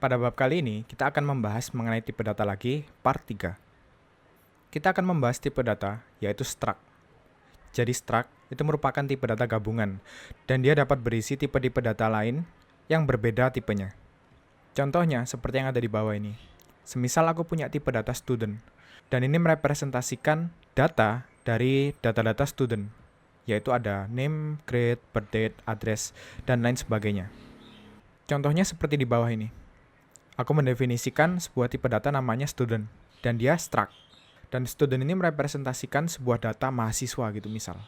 Pada bab kali ini, kita akan membahas mengenai tipe data lagi, part 3. Kita akan membahas tipe data, yaitu struct. Jadi struct itu merupakan tipe data gabungan, dan dia dapat berisi tipe-tipe data lain yang berbeda tipenya. Contohnya, seperti yang ada di bawah ini. Semisal aku punya tipe data student, dan ini merepresentasikan data dari data-data student, yaitu ada name, grade, birth date, address, dan lain sebagainya. Contohnya seperti di bawah ini. Aku mendefinisikan sebuah tipe data namanya student, dan dia struct. Dan student ini merepresentasikan sebuah data mahasiswa gitu misal.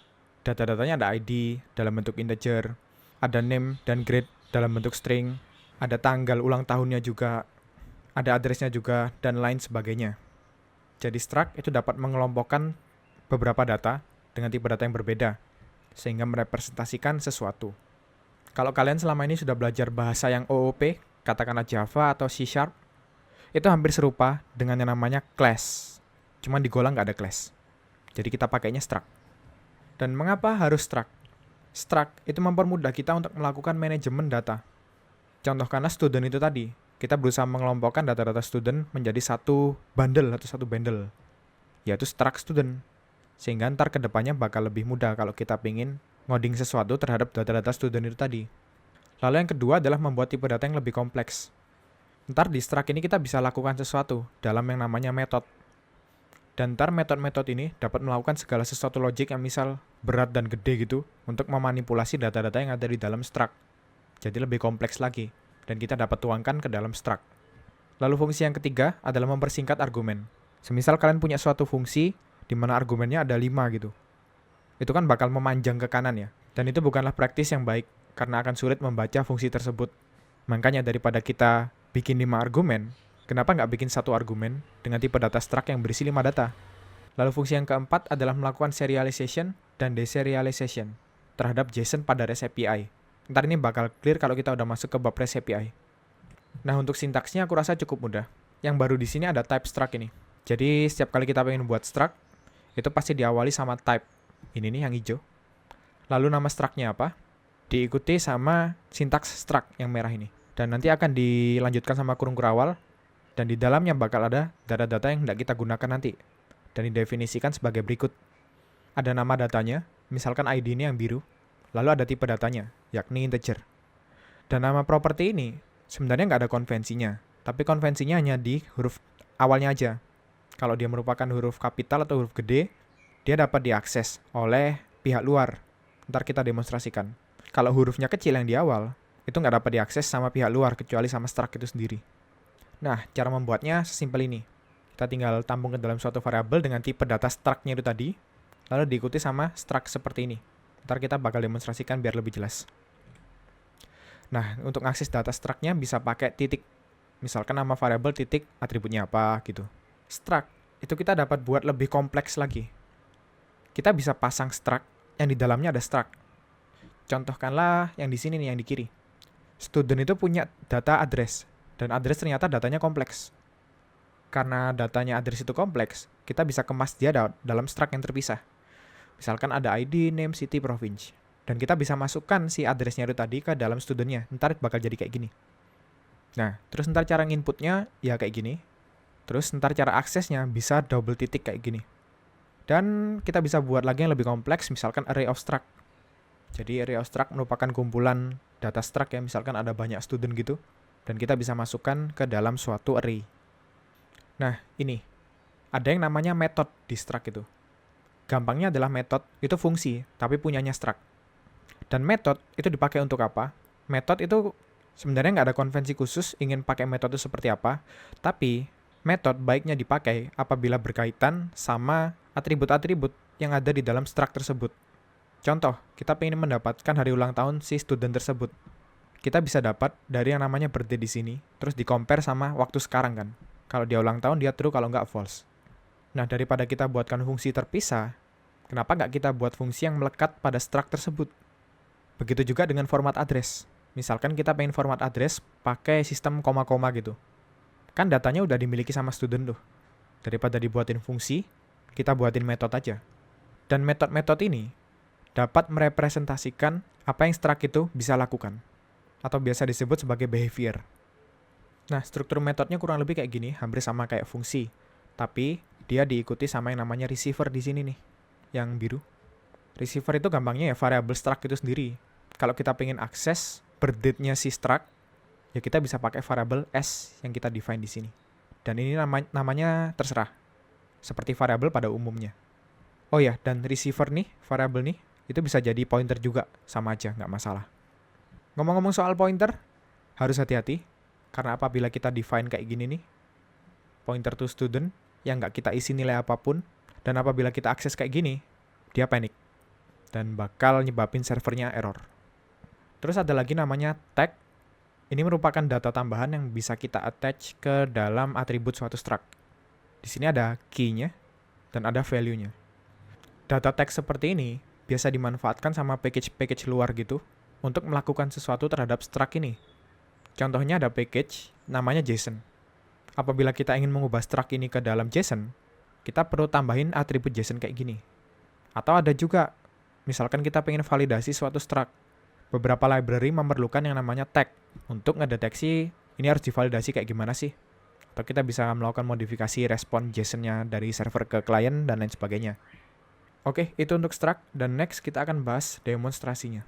Data-datanya ada ID dalam bentuk integer, ada name dan grade dalam bentuk string, ada tanggal ulang tahunnya juga, ada addressnya juga, dan lain sebagainya. Jadi struct itu dapat mengelompokkan beberapa data dengan tipe data yang berbeda, sehingga merepresentasikan sesuatu. Kalau kalian selama ini sudah belajar bahasa yang OOP, katakanlah Java atau C#, itu hampir serupa dengan yang namanya class. Cuman di Golang nggak ada class. Jadi kita pakainya struct. Dan mengapa harus struct? Struct itu mempermudah kita untuk melakukan manajemen data. Contoh karena student itu tadi, kita berusaha mengelompokkan data-data student menjadi satu bundle atau satu bundle, yaitu struct student. Sehingga ntar kedepannya bakal lebih mudah kalau kita pingin ngoding sesuatu terhadap data-data student itu tadi. Lalu yang kedua adalah membuat tipe data yang lebih kompleks. Ntar di struct ini kita bisa lakukan sesuatu dalam yang namanya method. Dan ntar metode-metode ini dapat melakukan segala sesuatu logik yang misal berat dan gede gitu untuk memanipulasi data-data yang ada di dalam struct. Jadi lebih kompleks lagi, dan kita dapat tuangkan ke dalam struct. Lalu fungsi yang ketiga adalah mempersingkat argumen. Semisal kalian punya suatu fungsi di mana argumennya ada 5 gitu. Itu kan bakal memanjang ke kanan ya. Dan itu bukanlah praktis yang baik, karena akan sulit membaca fungsi tersebut. Makanya daripada kita bikin 5 argumen, kenapa nggak bikin satu argumen dengan tipe data struct yang berisi 5 data? Lalu fungsi yang keempat adalah melakukan serialization dan deserialization terhadap JSON pada REST API. Ntar ini bakal clear kalau kita udah masuk ke bab REST API. Nah, untuk sintaksnya aku rasa cukup mudah. Yang baru di sini ada type struct ini. Jadi setiap kali kita pengen buat struct, itu pasti diawali sama type. Ini nih yang hijau. Lalu nama struct-nya apa? Diikuti sama sintaks struct yang merah ini. Dan nanti akan dilanjutkan sama kurung kurawal. Dan di dalamnya bakal ada data-data yang tidak kita gunakan nanti. Dan didefinisikan sebagai berikut. Ada nama datanya, misalkan ID ini yang biru. Lalu ada tipe datanya, yakni integer. Dan nama properti ini sebenarnya nggak ada konvensinya. Tapi konvensinya hanya di huruf awalnya aja. Kalau dia merupakan huruf kapital atau huruf gede, dia dapat diakses oleh pihak luar. Ntar kita demonstrasikan. Kalau hurufnya kecil yang di awal, itu nggak dapat diakses sama pihak luar kecuali sama struct itu sendiri. Nah, cara membuatnya sesimpel ini. Kita tinggal tampung ke dalam suatu variabel dengan tipe data struct-nya itu tadi, lalu diikuti sama struct seperti ini. Ntar kita bakal demonstrasikan biar lebih jelas. Nah, untuk akses data struct-nya bisa pakai titik. Misalkan nama variabel titik atributnya apa gitu. Struct itu kita dapat buat lebih kompleks lagi. Kita bisa pasang struct yang di dalamnya ada struct. Contohkanlah yang di sini nih, yang di kiri. Student itu punya data address, dan address ternyata datanya kompleks. Karena datanya address itu kompleks, kita bisa kemas dia dalam struct yang terpisah. Misalkan ada ID, name, city, province. Dan kita bisa masukkan si addressnya itu tadi ke dalam studentnya. Ntar bakal jadi kayak gini. Nah, terus ntar cara nginputnya ya kayak gini. Terus ntar cara aksesnya bisa double titik kayak gini. Dan kita bisa buat lagi yang lebih kompleks, misalkan array of struct. Jadi array of struct merupakan kumpulan data struct ya, misalkan ada banyak student gitu. Dan kita bisa masukkan ke dalam suatu array. Nah, ini. Ada yang namanya method di struct itu. Gampangnya adalah method itu fungsi, tapi punyanya struct. Dan method itu dipakai untuk apa? Method itu sebenarnya nggak ada konvensi khusus ingin pakai metode seperti apa, tapi method baiknya dipakai apabila berkaitan sama atribut-atribut yang ada di dalam struct tersebut. Contoh, kita ingin mendapatkan hari ulang tahun si student tersebut. Kita bisa dapat dari yang namanya birthday di sini, terus di-compare sama waktu sekarang kan. Kalau dia ulang tahun, dia true, kalau nggak false. Nah, daripada kita buatkan fungsi terpisah, kenapa nggak kita buat fungsi yang melekat pada struct tersebut? Begitu juga dengan format address. Misalkan kita pengen format address pakai sistem koma-koma gitu. Kan datanya udah dimiliki sama student tuh. Daripada dibuatin fungsi, kita buatin metode aja. Dan metode-metode ini dapat merepresentasikan apa yang struct itu bisa lakukan. Atau biasa disebut sebagai behavior. Nah, struktur metodenya kurang lebih kayak gini, hampir sama kayak fungsi. Tapi dia diikuti sama yang namanya receiver di sini nih, yang biru. Receiver itu gampangnya ya variabel struct itu sendiri. Kalau kita pengen akses birth date-nya si struct, ya kita bisa pakai variabel s yang kita define di sini. Dan ini namanya terserah, seperti variabel pada umumnya. Oh ya, dan receiver nih, variabel nih, itu bisa jadi pointer juga, sama aja, nggak masalah. Ngomong-ngomong soal pointer, harus hati-hati, karena apabila kita define kayak gini nih, pointer to student, yang nggak kita isi nilai apapun, dan apabila kita akses kayak gini, dia panik, dan bakal nyebabin servernya error. Terus ada lagi namanya tag. Ini merupakan data tambahan yang bisa kita attach ke dalam atribut suatu struct. Di sini ada key-nya dan ada value-nya. Data tag seperti ini biasa dimanfaatkan sama package-package luar gitu untuk melakukan sesuatu terhadap struct ini. Contohnya ada package namanya JSON. Apabila kita ingin mengubah struct ini ke dalam JSON, kita perlu tambahin atribut JSON kayak gini. Atau ada juga, misalkan kita pengen validasi suatu struct. Beberapa library memerlukan yang namanya tag untuk ngedeteksi ini harus divalidasi kayak gimana sih. Atau kita bisa melakukan modifikasi respon JSON-nya dari server ke klien dan lain sebagainya. Oke, itu untuk struct, dan next kita akan bahas demonstrasinya.